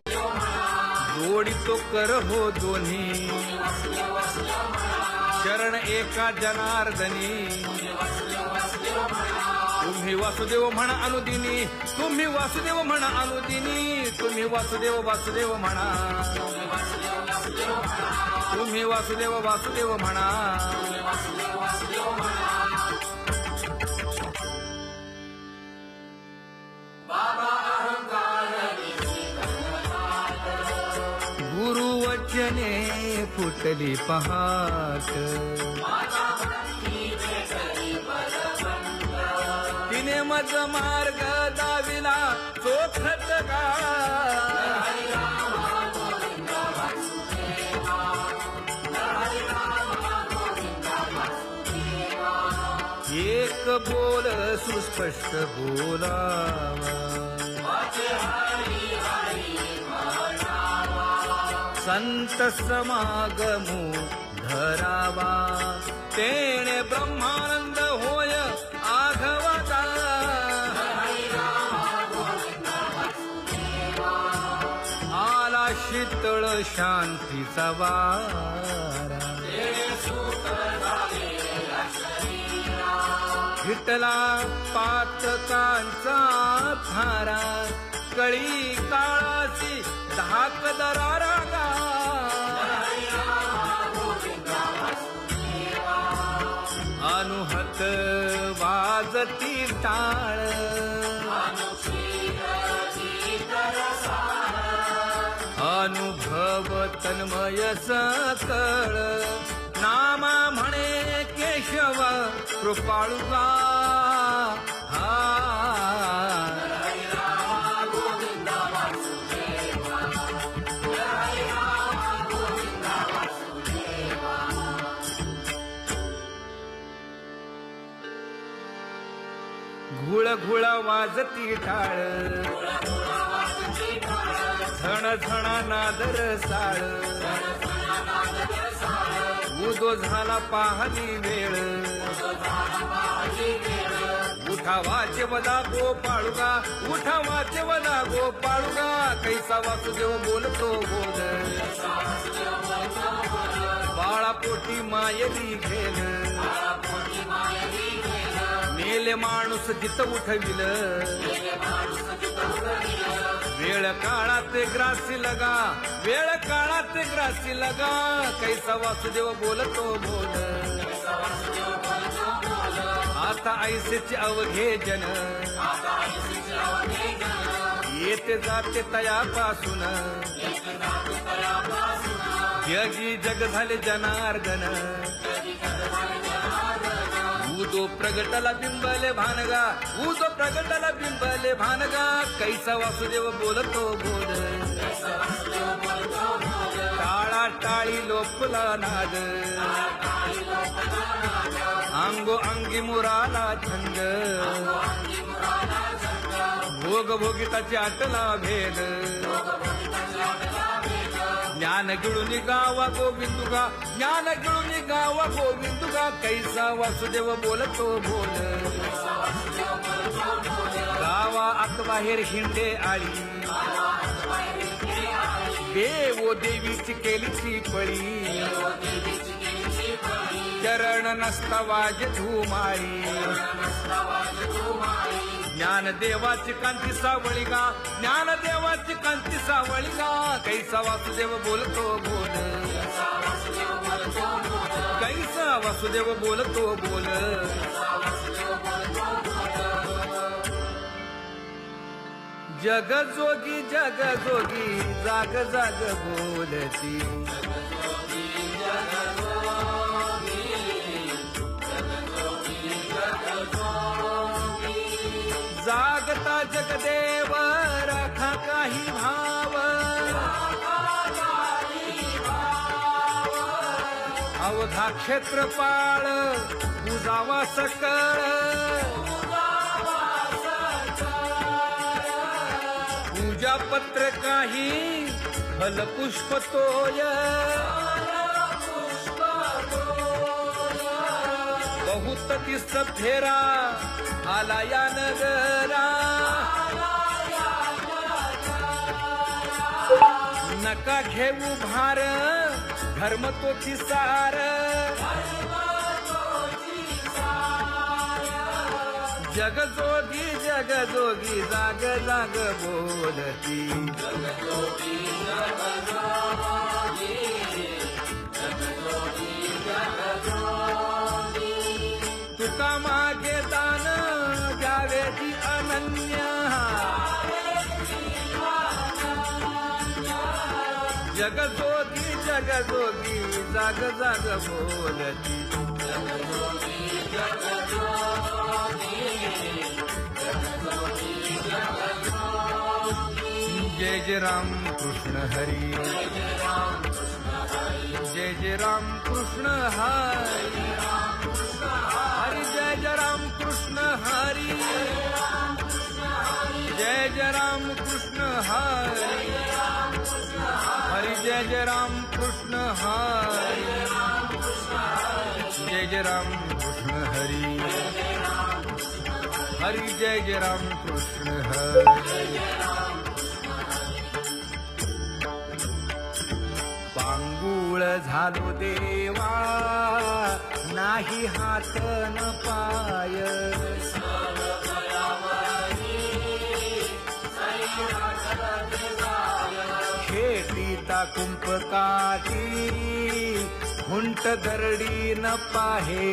जोडी तो कर हो दोन्ही शरण एका जनार्दनी तुम्ही वासुदेव म्हणा अनुदिनी तुम्ही वासुदेव म्हणा अनुदिनी तुम्ही वासुदेव वासुदेव म्हणा तुम्ही वासुदेव वासुदेव म्हणा गुरुवचने फुटली पहाट तिने मज मार्ग दाविला चोखत का एक बोल सुस्पष्ट बोलावा संत समागमू धरावा तेणे ब्रह्मानंद होय आघवता आला शीतळ शांतीचा वारा विठला पातकांचा थारा कळी काळाची धाक दरारा अनुहत वाजती टाळ अनुभव तन्मय सकळ नामा म्हणे केशव कृपाळुगा घुळ घुळ वाजती टाळ झण झणा नादर साळ उदो झाला पाहली वेळ उठा वाचे वदा गोपाळुगा उठा वाचे वदा गोपाळुगा कैसा वासुदेव बोलतो बोल बाळा पोटी मायरी घेल मेले माणूस जित उठविल वेळ काळात ग्रासी लगा वेळ काळात ग्रासी लगा कैसा वासुदेव बोलतो बोल आता ऐसेचे अवघे जन येते जाते तयापासून जगी जग झाले जनार्दन उदो प्रगटला बिंबले भानगा उदो प्रगटला बिंबले भानगा कैसा वासुदेव बोलतो बोल टाळा टाळी लोपला नाद अंगो अंगी मुराला छंद भोग भोगिताची आटला भेद ज्ञान गिळून गावा गोविंदुगा ज्ञान गिळून गावा गोविंदुगा कैसा वासुदेव बोलतो बोल गावा आत बाहेर हिंडे आळी देव देवीची केलीची पळी चरण नसता वाज धुमाळी ज्ञान देवाची कांती सावळी गा ज्ञान देवाची कांती सावळी गा कैसा वासुदेव बोलतो बोल कैसा वासुदेव बोलतो बोल जग जोगी जाग जाग बोलती जागता जगदेव राखा काही भाव अवधा क्षेत्रपाळ पूजावा सकळ पूजा पत्र काही फलपुष्प तोय बहुत तीस फेरा आला या नगरा नका घेऊ भार धर्म तोची सार जगजोगी जगजोगी जाग जाग बोलती तुका मागे दान द्यावेची अनन्य जगजोगी जगजोगी जाग जाग बोलती जय जय राम कृष्ण हरी जय जय राम कृष्ण हरी हरी जय जय राम कृष्ण हरी जय जय राम कृष्ण हरी हरी जय जय राम कृष्ण हरी जय जय राम कृष्ण हरी हरी जय जय राम कृष्ण हरी पांगुळ झालो देवा नाही हात न पाय खेटीता कुंपकाठी हुंट दरडी न पाहे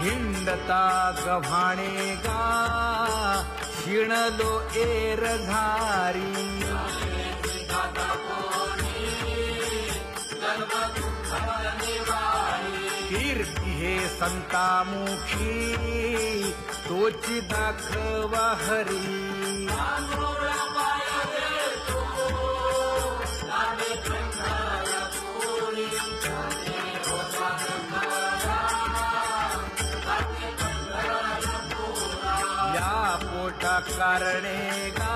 हिंडता गव्हाणे गा शिणलो एर घारी कीर्ती हे संतामुखी तोची दाखवा हरी पोटा कारणे गा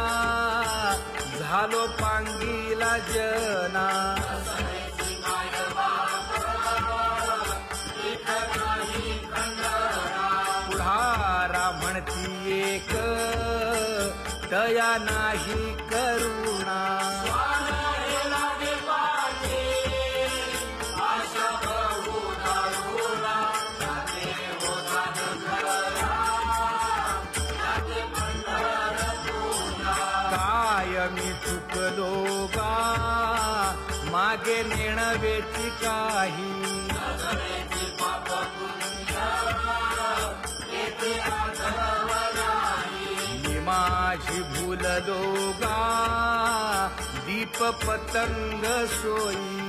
झालो पांगीला जना पुढारा म्हणती एक तया नाही करुणा मी चुकलो गा मागे नेणवेची काही मी माझी भूललो गा दीप पतंग सोयी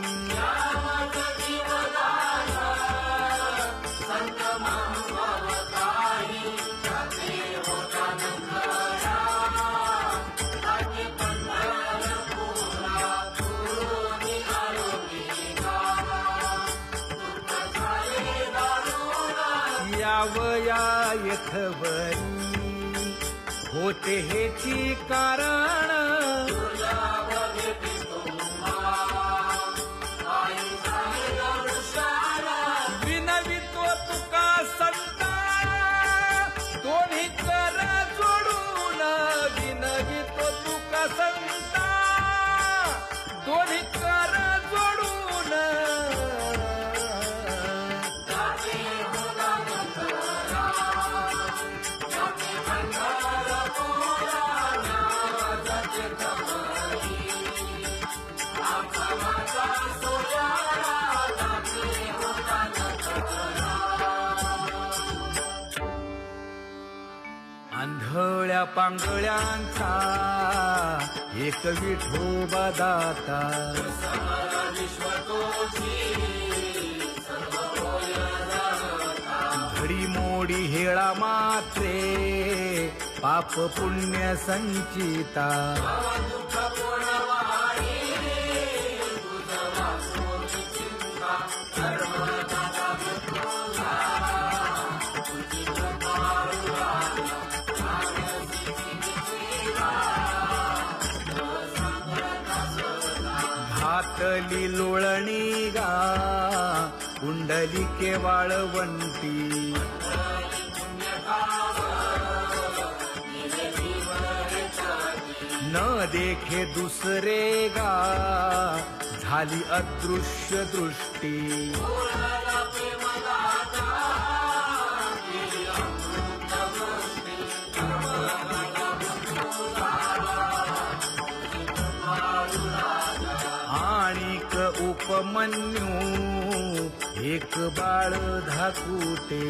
यावया यथवरी होते हेची कारण विनवितो तुका संता दोन्ही कर जोडून विनवितो तुका संता दोन्ही कर जोडून आंधळ्या पांगळ्यांचा एक विठोबा दाता घडी मोडी हेळा मात्रे पाप पुण्य संचिता घातली लोळणी गा कुंडलिके वाळवंटी न देखे दुसरे गा झाली अदृश्य दृष्टी आणिक उपमन्यू एक बाळ धाकुटे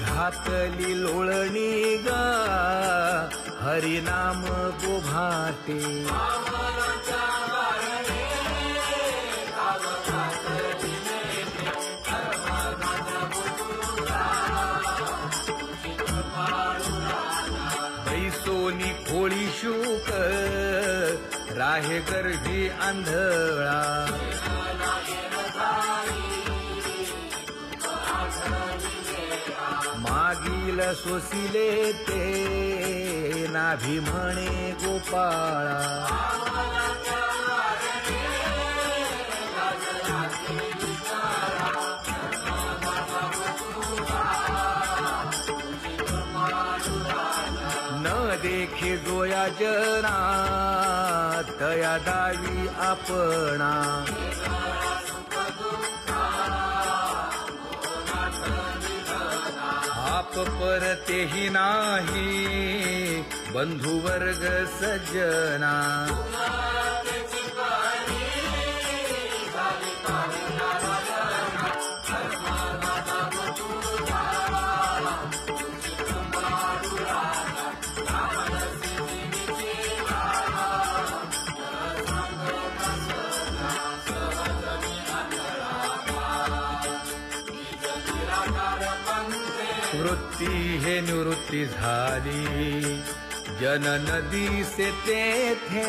घातली लोळणी ग हरिनाम गोभाटे बैसोनी खोळी शूक राहे गर्भी आंधळा मागील सोसिले ते नाभी म्हणे गोपाळा न देखे जोया जना तया दावी आपणा आप परतेही नाही बंधुवर्ग सज्जना वृत्ती हे निवृत्ती झाली जन नदी से तेथे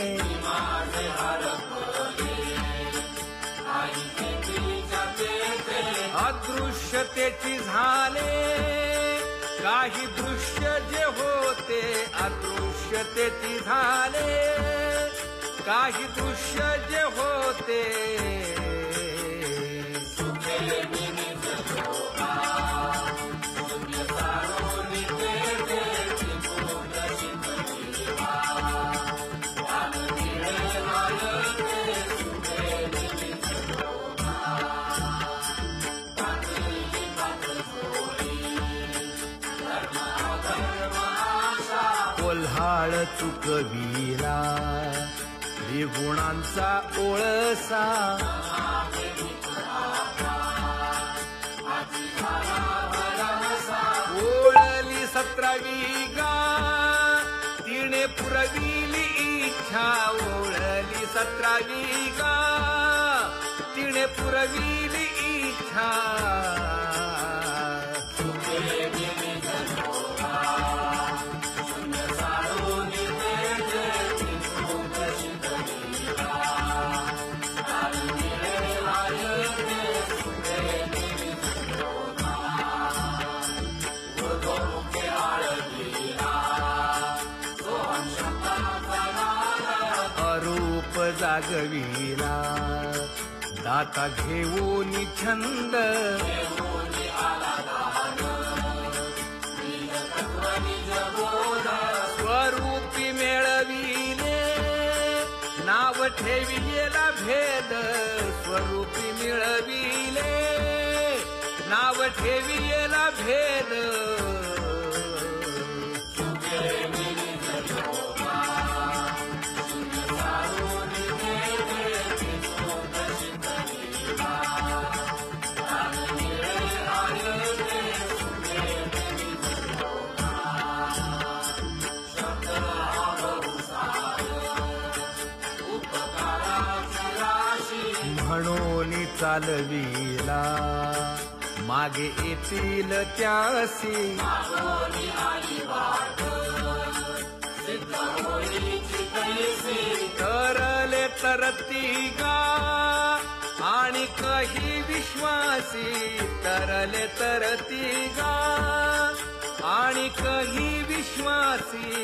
अदृश्यतेची झाले काही दृश्य जे होते अदृश्यतेची झाले काही दृश्य जे होते कोल्हाळ चुकविला त्रिगुणांचा ओळसा ओळली 17वी गा तिने पुरविली इच्छा ओळली 17वी गा तिने पुरविली इच्छा अरूप जागविला दाता घेऊन छंद स्वरूपी मेळविले नाव ठेविलेला भेद स्वरूपी मिळविले नाव ठेविलेला भेद म्हणून चालविला मागे येतील त्यासी तरले तरती गा आणि काही विश्वासी तरले तरती गा आणि ऐकही विश्वासी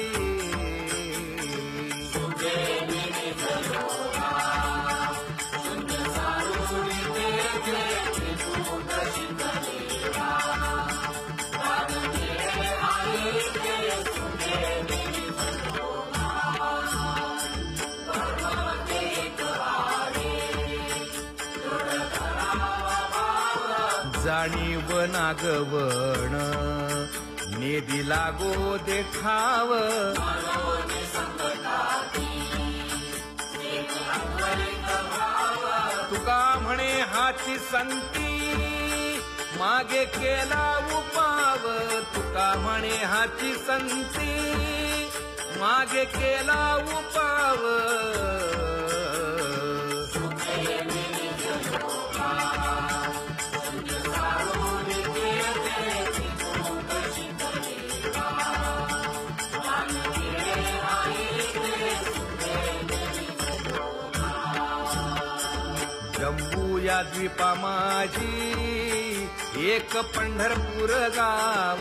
जाणीव नागवण नेदी लागो देखाव तुका म्हणे हाची संती मागे केला उपाव तुका म्हणे हाची संती मागे केला उपाव जम्बू या द्वीपा माझी एक पंढरपूर गाव